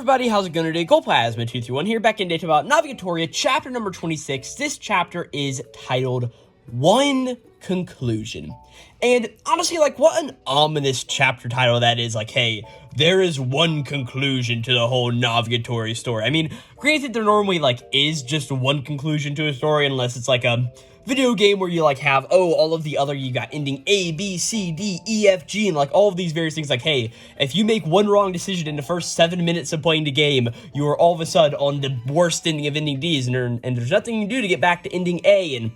everybody, how's it going today? Glowplasma 231 here, back in data about Navigatoria Chapter number 26. This chapter is titled One Conclusion. And honestly, like, what an ominous chapter title that is. Like, hey, there is one conclusion to the whole Navigatoria story. I mean, granted, there normally, like, is just one conclusion to a story, unless it's like a video game where you, like, have, all of the other, you got ending A, B, C, D, E, F, G, and, like, all of these various things. Like, hey, if you make one wrong decision in the first 7 minutes of playing the game, you are all of a sudden on the worst ending of ending D's, and there's nothing you can do to get back to ending A, and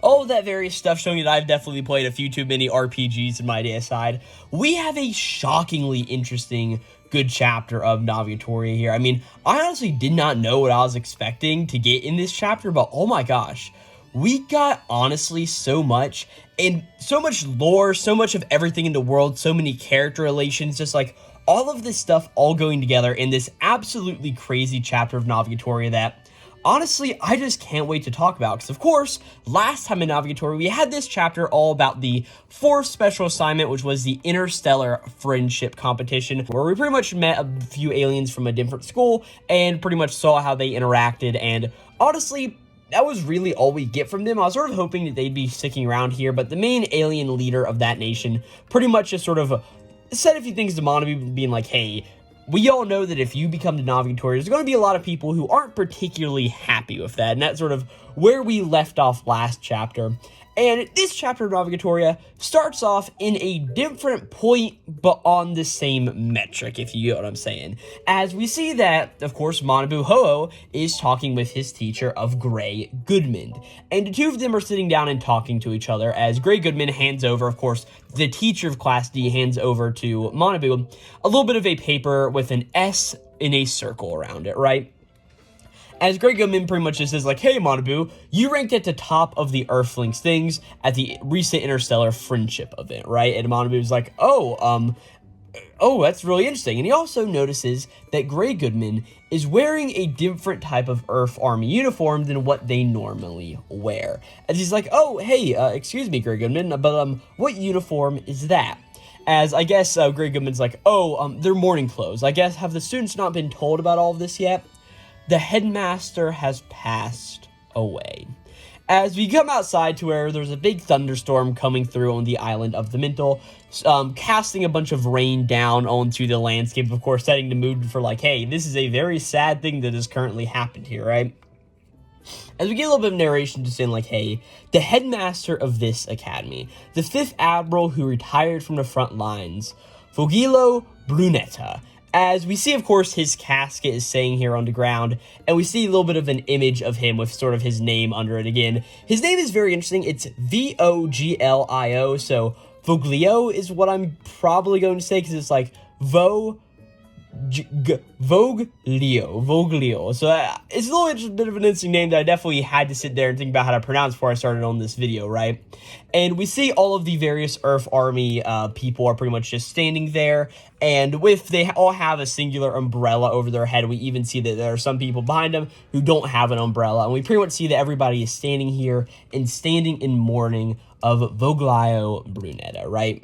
all of that various stuff, showing that I've definitely played a few too many RPGs in my day aside. We have a shockingly interesting, good chapter of Navigatoria here. I mean, I honestly did not know what I was expecting to get in this chapter, but oh my gosh, we got honestly so much, and so much lore, so much of everything in the world, so many character relations, just like all of this stuff all going together in this absolutely crazy chapter of Navigatoria that honestly, I just can't wait to talk about, because of course, last time in Navigatoria, we had this chapter all about the fourth special assignment, which was the Interstellar Friendship Competition, where we pretty much met a few aliens from a different school, and pretty much saw how they interacted, and honestly, that was really all we get from them. I was sort of hoping that they'd be sticking around here, but the main alien leader of that nation pretty much just sort of said a few things to Monabu, being like, hey, we all know that if you become the Navigatoria, there's going to be a lot of people who aren't particularly happy with that, and that's sort of where we left off last chapter. And this chapter of Navigatoria starts off in a different point, but on the same metric, if you get what I'm saying. As we see that, of course, Manabu Ho-Oh is talking with his teacher of Grey Goodman. And the two of them are sitting down and talking to each other as Grey Goodman hands over, of course, the teacher of Class D hands over to Manabu a little bit of a paper with an S in a circle around it, right? As Grey Goodman pretty much just says, like, hey, Manabu, you ranked at the top of the Earthlings things at the recent Interstellar Friendship event, right? And Manabu's like, oh, that's really interesting. And he also notices that Grey Goodman is wearing a different type of Earth Army uniform than what they normally wear. As he's like, oh, hey, excuse me, Grey Goodman, but, what uniform is that? As I guess, Grey Goodman's like, they're morning clothes. I guess, have the students not been told about all of this yet? The headmaster has passed away. As we come outside to where there's a big thunderstorm coming through on the island of the Mental, casting a bunch of rain down onto the landscape, of course, setting the mood for like, hey, this is a very sad thing that has currently happened here, right? As we get a little bit of narration just saying like, hey, the headmaster of this academy, the 5th Admiral who retired from the front lines, Voglio Brunetta. As we see, of course, his casket is saying here on the ground, and we see a little bit of an image of him with sort of his name under it again. His name is very interesting. It's Voglio, so Voglio is what I'm probably going to say, because it's like Voglio. So it's a little bit of an interesting name that I definitely had to sit there and think about how to pronounce before I started on this video, right? And we see all of the various Earth Army people are pretty much just standing there, and they all have a singular umbrella over their head. We even see that there are some people behind them who don't have an umbrella, and we pretty much see that everybody is standing here and standing in mourning of Voglio Brunetta, right?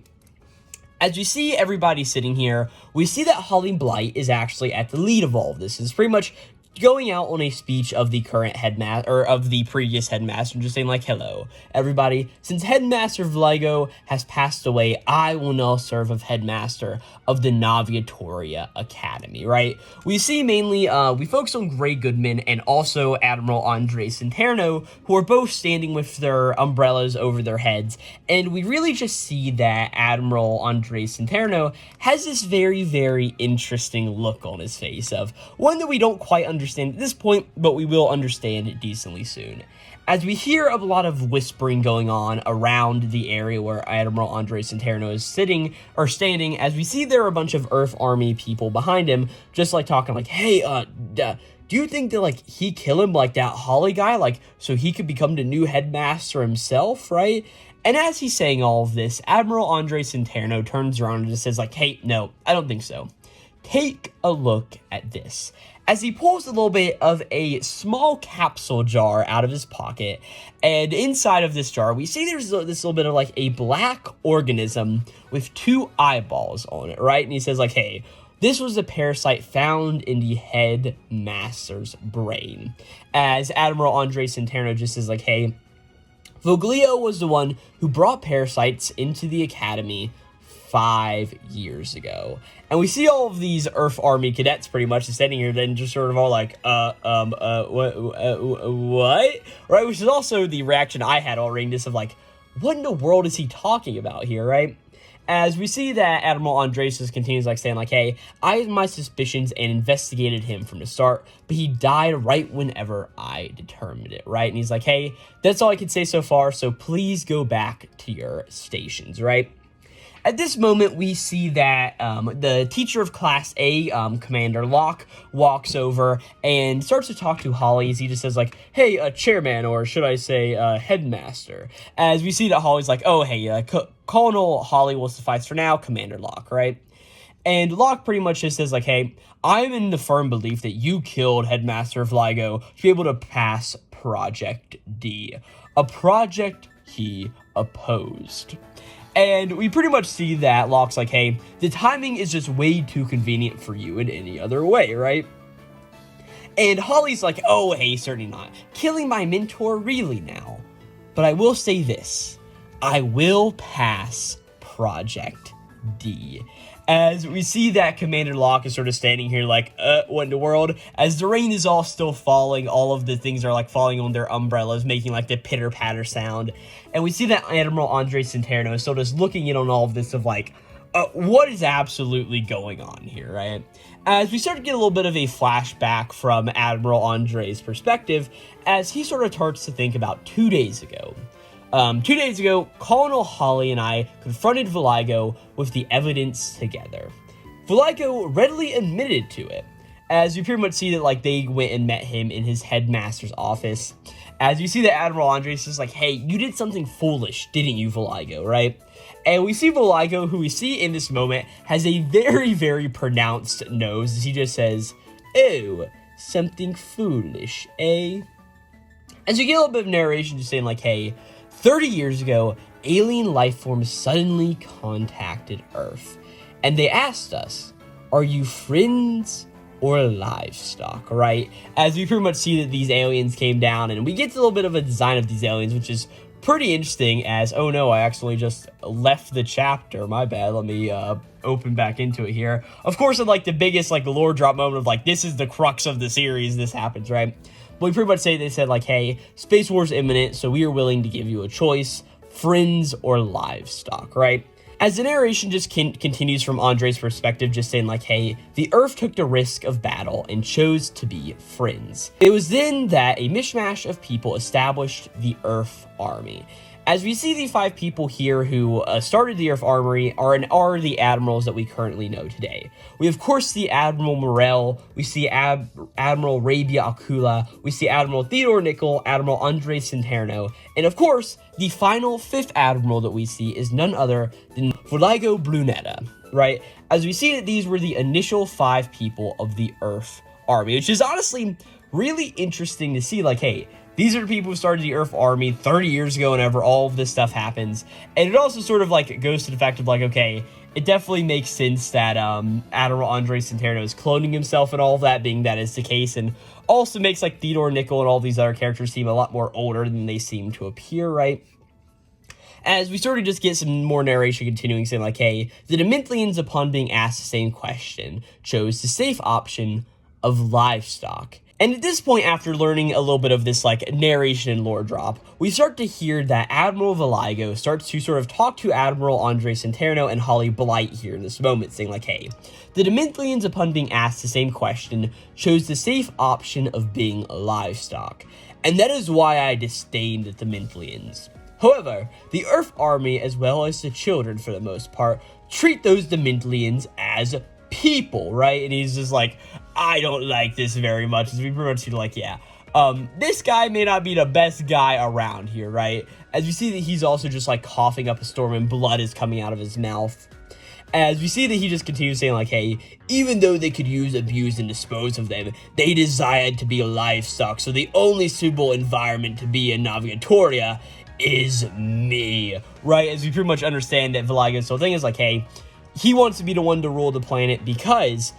As we see everybody sitting here, we see that Holly Blight is actually at the lead of all of this. It's pretty much going out on a speech of the current headmaster, or of the previous headmaster, and just saying like, hello, everybody. Since Headmaster Voglio has passed away, I will now serve as headmaster of the Navigatoria Academy, right? We see mainly, we focus on Grey Goodman and also Admiral Andre Centerno, who are both standing with their umbrellas over their heads, and we really just see that Admiral Andre Centerno has this very, very interesting look on his face of one that we don't quite understand at this point, but we will understand it decently soon. As we hear a lot of whispering going on around the area where Admiral Andre Centerno is sitting or standing, as we see there are a bunch of Earth Army people behind him, just like talking like, hey, do you think that like he kill him like that Holly guy, like so he could become the new headmaster himself, right? And as he's saying all of this, Admiral Andre Centerno turns around and just says like, hey, no, I don't think so. Take a look at this. As he pulls a little bit of a small capsule jar out of his pocket, and inside of this jar, we see there's this little bit of like a black organism with 2 eyeballs on it, right? And he says like, hey, this was a parasite found in the headmaster's brain. As Admiral Andre Centeno just says, like, hey, Voglio was the one who brought parasites into the academy 5 years ago. And we see all of these Earth Army cadets pretty much standing here, then just sort of all like, what? Right? Which is also the reaction I had all reading this of like, what in the world is he talking about here, right? As we see that Admiral Andreas continues like saying like, hey, I had my suspicions and investigated him from the start, but he died right whenever I determined it, right? And he's like, hey, that's all I can say so far, so please go back to your stations, right? At this moment, we see that the teacher of Class A, Commander Locke, walks over and starts to talk to Holly as he just says, like, hey, chairman, or should I say headmaster. As we see that Holly's like, oh, hey, Colonel Holly will suffice for now, Commander Locke, right? And Locke pretty much just says, like, hey, I'm in the firm belief that you killed Headmaster Voglio to be able to pass Project D, a project he opposed. And we pretty much see that Locke's like, hey, the timing is just way too convenient for you in any other way, right? And Holly's like, oh, hey, certainly not. Killing my mentor, really now. But I will say this. I will pass Project D. As we see that Commander Locke is sort of standing here like, what in the world? As the rain is all still falling, all of the things are like falling on their umbrellas, making like the pitter-patter sound. And we see that Admiral Andre Centeno is still just looking in on all of this of like, what is absolutely going on here, right? As we start to get a little bit of a flashback from Admiral Andre's perspective, as he sort of starts to think about 2 days ago. 2 days ago, Colonel Holly and I confronted Voglio with the evidence together. Voglio readily admitted to it, as we pretty much see that like they went and met him in his headmaster's office. As you see that Admiral Andres is like, hey, you did something foolish, didn't you, Voglio, right? And we see Voglio, who we see in this moment, has a very, very pronounced nose, as he just says, oh, something foolish, eh? As you get a little bit of narration just saying like, hey, 30 years ago, alien life forms suddenly contacted Earth, and they asked us, are you friends or livestock, right? As we pretty much see that these aliens came down, and we get a little bit of a design of these aliens, which is pretty interesting as, oh no, I accidentally just left the chapter, my bad, let me open back into it here. Of course, in like the biggest like lore drop moment of like, this is the crux of the series, this happens, right? But we pretty much say they said like, hey, Space War's imminent, so we are willing to give you a choice, friends or livestock, right? As the narration just continues from Andre's perspective, just saying like, hey, the Earth took the risk of battle and chose to be friends. It was then that a mishmash of people established the Earth Army. As we see the 5 people here who started the Earth Armory are the admirals that we currently know today. We of course see Admiral Morel, we see Admiral Rabia Akula, we see Admiral Theodore Nickel, Admiral Andre Centeno, and of course, the final 5th admiral that we see is none other than Voglio Brunetta, right? As we see that these were the initial 5 people of the Earth Army, which is honestly really interesting to see, like, hey, these are the people who started the Earth Army 30 years ago whenever all of this stuff happens. And it also sort of like goes to the fact of like, okay, it definitely makes sense that Admiral Andre Centeno is cloning himself and all of that, being that is the case. And also makes like Theodore Nickel and all these other characters seem a lot more older than they seem to appear, right? As we sort of just get some more narration continuing saying like, hey, the Dementians, upon being asked the same question, chose the safe option of livestock. And at this point, after learning a little bit of this, like, narration and lore drop, we start to hear that Admiral Voglio starts to sort of talk to Admiral Andre Centeno and Holly Blight here in this moment, saying, like, hey, the Dementians, upon being asked the same question, chose the safe option of being livestock. And that is why I disdained the Dementians. However, the Earth Army, as well as the children for the most part, treat those Dementians as people, right? And he's just like, I don't like this very much. As we pretty much see, like, yeah, this guy may not be the best guy around here, right? As we see that he's also just like coughing up a storm and blood is coming out of his mouth. As we see that he just continues saying like, hey, even though they could use, abuse, and dispose of them, they desired to be livestock, so the only suitable environment to be in Navigatoria is me, right? As we pretty much understand that Voglio's whole thing is like, hey, he wants to be the one to rule the planet because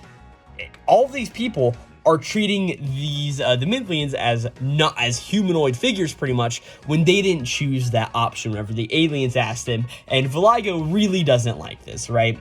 all of these people are treating these the Midlands as not as humanoid figures pretty much when they didn't choose that option whenever the aliens asked him, and Voglio really doesn't like this, right?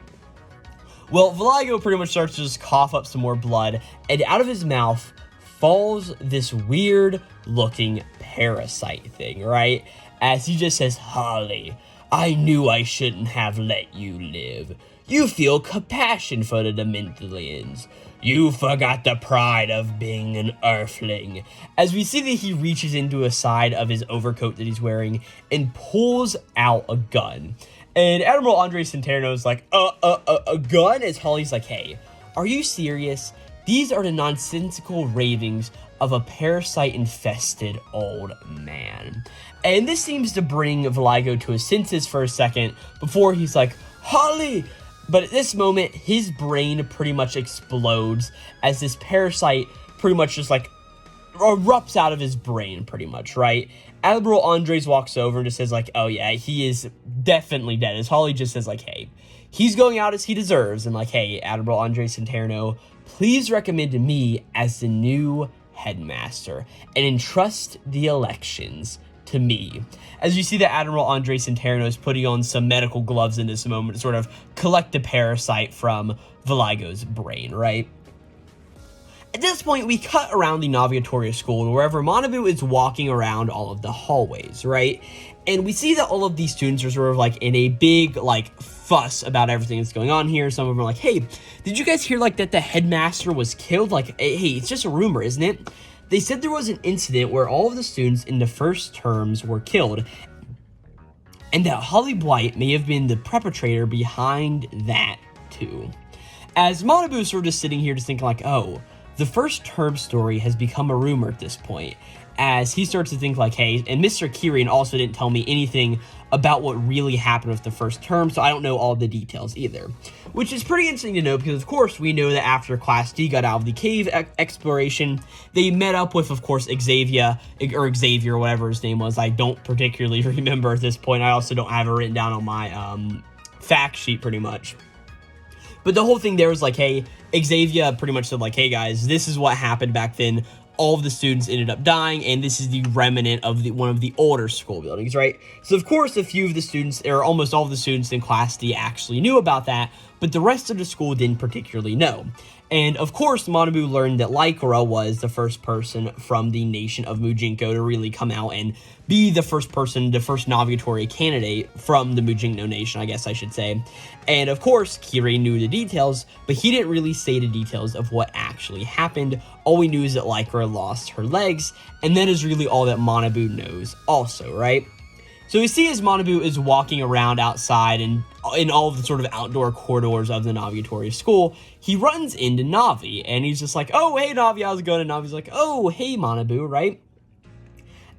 Well, Voglio pretty much starts to just cough up some more blood, and out of his mouth falls this weird looking parasite thing, right? As he just says, "Holly, I knew I shouldn't have let you live. You feel compassion for the Dimensionalians. You forgot the pride of being an Earthling." As we see that he reaches into a side of his overcoat that he's wearing and pulls out a gun. And Admiral Andre Centeno's like, a gun? As Holly's like, "Hey, are you serious? These are the nonsensical ravings of a parasite-infested old man." And this seems to bring Voglio to his senses for a second before he's like, "Holly!" But at this moment, his brain pretty much explodes as this parasite pretty much just like erupts out of his brain pretty much, right? Admiral Andres walks over and just says like, "Oh yeah, he is definitely dead." As Holly just says like, "Hey, he's going out as he deserves." And like, "Hey, Admiral Andres Centeno, please recommend me as the new headmaster and entrust the elections to me." As you see that Admiral Andre Centeno is putting on some medical gloves in this moment to sort of collect the parasite from Voglio's brain, right? At this point, we cut around the Navigatoria school wherever Manabu is walking around all of the hallways, right? And we see that all of these students are sort of like in a big like fuss about everything that's going on here. Some of them are like, "Hey, did you guys hear like that the headmaster was killed? Like, hey, it's just a rumor, isn't it?" They said there was an incident where all of the students in the first terms were killed, and that Holly Blight may have been the perpetrator behind that too. As Manabu is sort of just sitting here just thinking like, oh, the first term story has become a rumor at this point, as he starts to think like, hey, and Mr. Kirian also didn't tell me anything about what really happened with the first term, so I don't know all the details either. Which is pretty interesting to know because, of course, we know that after Class D got out of the cave exploration, they met up with, of course, Xavier, or whatever his name was. I don't particularly remember at this point. I also don't have it written down on my fact sheet pretty much. But the whole thing there was like, hey, Xavier pretty much said like, hey guys, this is what happened back then. All of the students ended up dying, and this is the remnant of one of the older school buildings, right? So, of course, a few of the students, or almost all of the students in Class D actually knew about that, but the rest of the school didn't particularly know. And, of course, Manabu learned that Lycra was the first person from the nation of Mujinko to really come out and be the first person, the first Navigatoria candidate from the Mujinko nation, I guess I should say. And, of course, Kirei knew the details, but he didn't really say the details of what actually happened. All we knew is that Lycra lost her legs, and that is really all that Manabu knows also, right? So we see as Manabu is walking around outside and in all of the sort of outdoor corridors of the Navigatoria school, he runs into Navi, and he's just like, oh, hey, Navi, how's it going? And Navi's like, oh, hey, Manabu, right?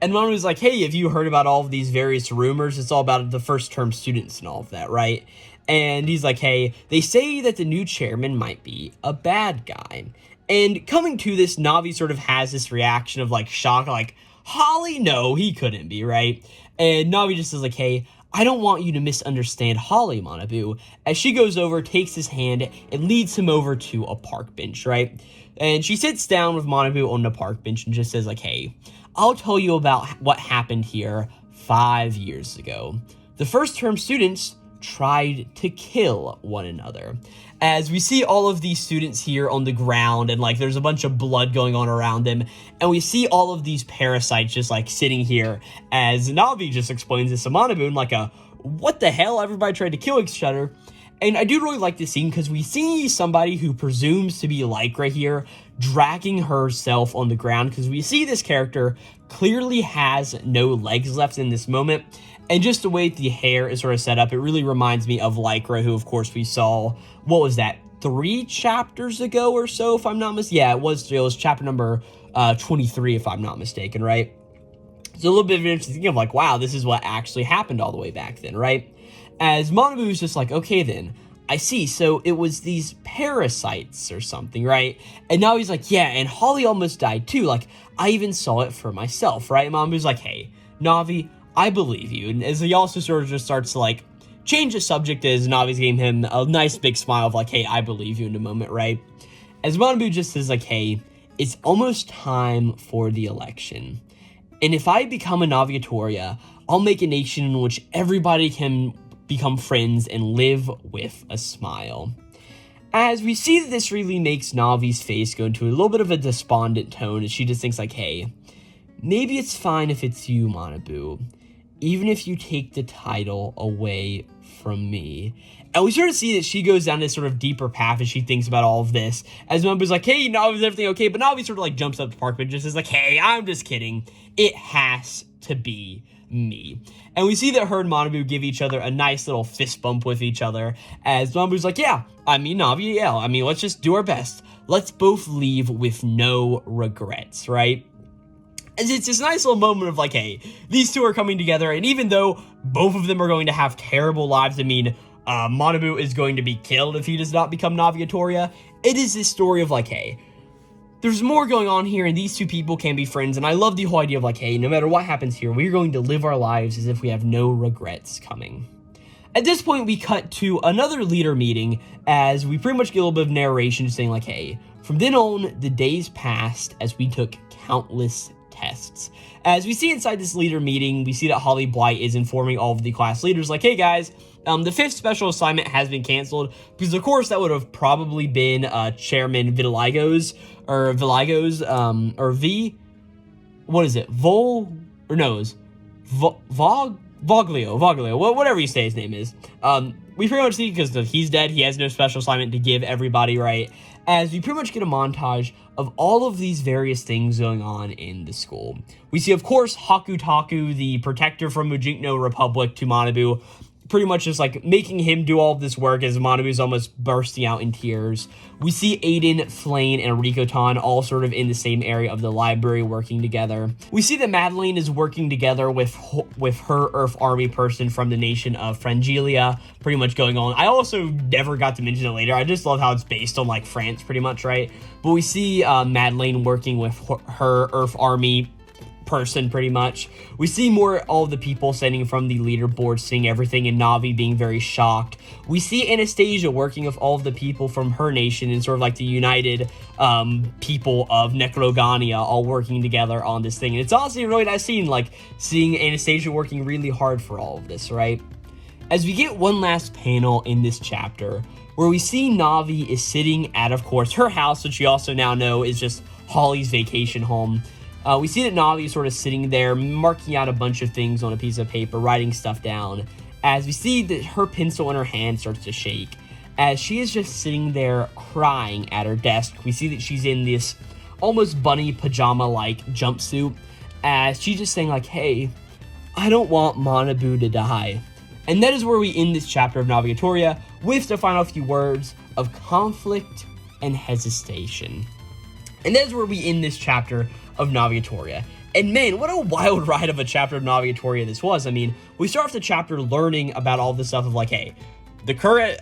And Manabu's like, hey, have you heard about all of these various rumors? It's all about the first term students and all of that, right? And he's like, hey, they say that the new chairman might be a bad guy. And coming to this, Navi sort of has this reaction of like shock, like, Holly, no, he couldn't be, right? And Navi just says like, hey, I don't want you to misunderstand Holly, Manabu. As she goes over, takes his hand, and leads him over to a park bench, right? And she sits down with Manabu on the park bench and just says like, hey, I'll tell you about what happened here 5 years ago. The first term students tried to kill one another. As we see all of these students here on the ground, and like there's a bunch of blood going on around them, and we see all of these parasites just like sitting here, as Navi just explains this to Manabu in like a, what the hell, everybody tried to kill each other. And I do really like this scene because we see somebody who presumes to be Lycra here dragging herself on the ground, because we see this character clearly has no legs left in this moment. And just the way the hair is sort of set up, it really reminds me of Lycra, who, of course, we saw, what was that, 3 chapters ago or so, if I'm not mistaken? Yeah, it was chapter number 23, if I'm not mistaken, right? So a little bit of an interesting thing of like, wow, this is what actually happened all the way back then, right? As Manabu is just like, okay then, I see, so it was these parasites or something, right? And now he's like, yeah, and Holly almost died too, like, I even saw it for myself, right? Manabu's like, hey, Navi, I believe you. And as he also sort of just starts to like change the subject as Navi's giving him a nice big smile of like, hey, I believe you in a moment, right? As Manabu just says like, hey, it's almost time for the election. And if I become a Navigatoria, I'll make a nation in which everybody can become friends and live with a smile. As we see that this really makes Navi's face go into a little bit of a despondent tone as she just thinks like, hey, maybe it's fine if it's you, Manabu, even if you take the title away from me. And we sort of see that she goes down this sort of deeper path as she thinks about all of this. As Manabu's like, hey, Navi, is everything okay? But Navi sort of like jumps up to Park, but just is like, hey, I'm just kidding. It has to be me. And we see that her and Manabu give each other a nice little fist bump with each other. As Manabu's like, yeah, I mean, Navi, yeah, I mean, let's just do our best. Let's both leave with no regrets, right? And it's this nice little moment of like, hey, these two are coming together. And even though both of them are going to have terrible lives, I mean, Manabu is going to be killed if he does not become Navigatoria. It is this story of like, hey, there's more going on here and these two people can be friends. And I love the whole idea of like, hey, no matter what happens here, we're going to live our lives as if we have no regrets coming. At this point, we cut to another leader meeting as we pretty much get a little bit of narration saying like, hey, from then on, the days passed as we took countless tests. As we see inside this leader meeting, we see that Holly Blight is informing all of the class leaders like, hey guys, the 5th special assignment has been canceled because of course that would have probably been Chairman Vitiligo's or Voglio, whatever you say his name is. We pretty much see because he's dead, he has no special assignment to give everybody, right? As we pretty much get a montage of all of these various things going on in the school. We see, of course, Hakutaku, the protector from Mujinko Republic to Manabu, pretty much just like making him do all of this work as Manabu's almost bursting out in tears. We see Aiden, Flane, and Rikotan all sort of in the same area of the library working together. We see that Madeline is working together with her Earth Army person from the nation of Frangelia, pretty much going on. I also never got to mention it later. I just love how it's based on like France pretty much, right? But we see Madeline working with her Earth Army person pretty much. We see more all the people standing from the leaderboard seeing everything and Navi being very shocked. We see Anastasia working with all of the people from her nation and sort of like the united people of Necrogania all working together on this thing. And it's honestly a really nice scene, like seeing Anastasia working really hard for all of this, right? As we get one last panel in this chapter where we see Navi is sitting at, of course, her house, which we also now know is just Holly's vacation home. We see that Navi is sort of sitting there, marking out a bunch of things on a piece of paper, writing stuff down, as we see that her pencil in her hand starts to shake. As she is just sitting there crying at her desk, we see that she's in this almost bunny pajama-like jumpsuit, as she's just saying like, hey, I don't want Manabu to die. And that is where we end this chapter of Navigatoria with the final few words of conflict and hesitation. And that is where we end this chapter of Navigatoria. And man, what a wild ride of a chapter of Navigatoria this was. I mean, we start off the chapter learning about all this stuff of like, hey, the current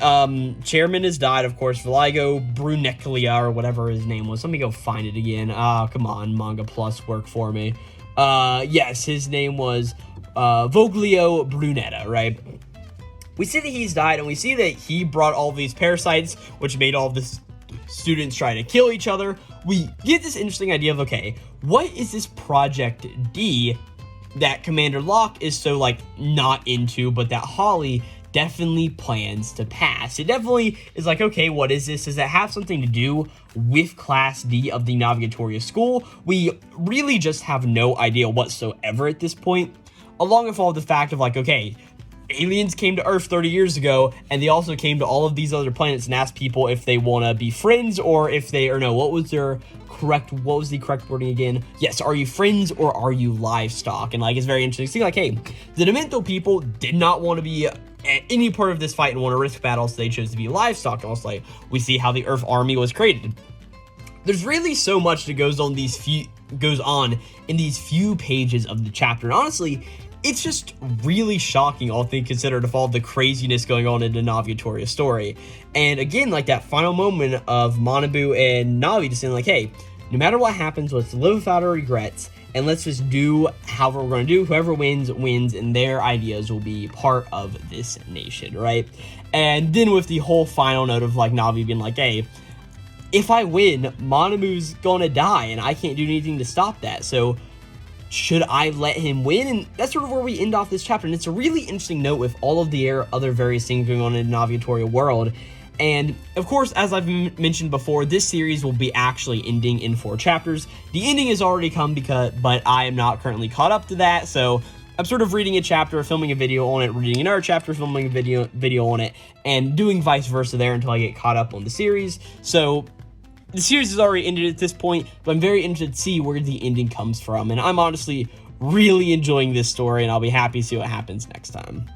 chairman has died, of course, Valigo Bruneclia, or whatever his name was. Let me go find it again. Come on, Manga Plus, work for me. Yes, his name was Voglio Brunetta, right? We see that he's died, and we see that he brought all these parasites, which made all of this students try to kill each other. We get this interesting idea of, okay, what is this Project D that Commander Locke is so, like, not into, but that Holly definitely plans to pass? It definitely is like, okay, what is this? Does it have something to do with Class D of the Navigatoria School? We really just have no idea whatsoever at this point, along with all the fact of, like, okay, aliens came to Earth 30 years ago, and they also came to all of these other planets and asked people if they want to be friends, or if they, or no, what was the correct wording again? Yes, are you friends or are you livestock? And, like, it's very interesting to see, like, hey, the Demento people did not want to be at any part of this fight and want to risk battle, so they chose to be livestock. And also, like, we see how the Earth Army was created. There's really so much that goes on in these few pages of the chapter, and honestly, it's just really shocking, all things considered, of all the craziness going on in the Navigatoria story. And again, like that final moment of Manabu and Navi just saying like, hey, no matter what happens, let's live without our regrets, and let's just do however we're going to do. Whoever wins, wins, and their ideas will be part of this nation, right? And then with the whole final note of, like, Navi being like, hey, if I win, Monomu's gonna die, and I can't do anything to stop that, so should I let him win? And that's sort of where we end off this chapter, and it's a really interesting note with all of the other various things going on in the Navigatoria world. And of course, as I've mentioned before, this series will be actually ending in 4 chapters. The ending has already come, but I am not currently caught up to that, so I'm sort of reading a chapter, filming a video on it, reading another chapter, filming a video on it, and doing vice versa there until I get caught up on the series. So the series has already ended at this point, but I'm very interested to see where the ending comes from, and I'm honestly really enjoying this story, and I'll be happy to see what happens next time.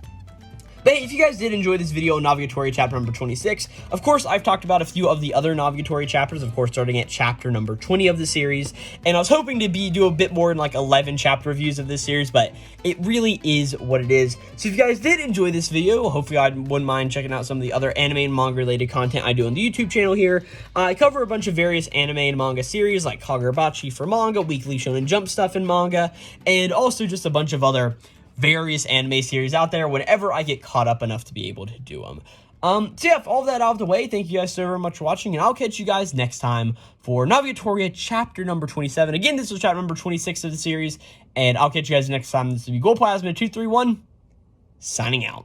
But hey, if you guys did enjoy this video on Navigatoria chapter number 26, of course, I've talked about a few of the other Navigatoria chapters, of course, starting at chapter number 20 of the series, and I was hoping to do a bit more in like 11 chapter reviews of this series, but it really is what it is. So if you guys did enjoy this video, hopefully I wouldn't mind checking out some of the other anime and manga related content I do on the YouTube channel here. I cover a bunch of various anime and manga series like Kagurabachi for manga, Weekly Shonen Jump stuff in manga, and also just a bunch of other various anime series out there whenever I get caught up enough to be able to do them. So yeah, with all of that out of the way, thank you guys so very much for watching, and I'll catch you guys next time for Navigatoria chapter number 27. Again, this was chapter number 26 of the series, and I'll catch you guys next time. This will be Glowplasma 231, signing out.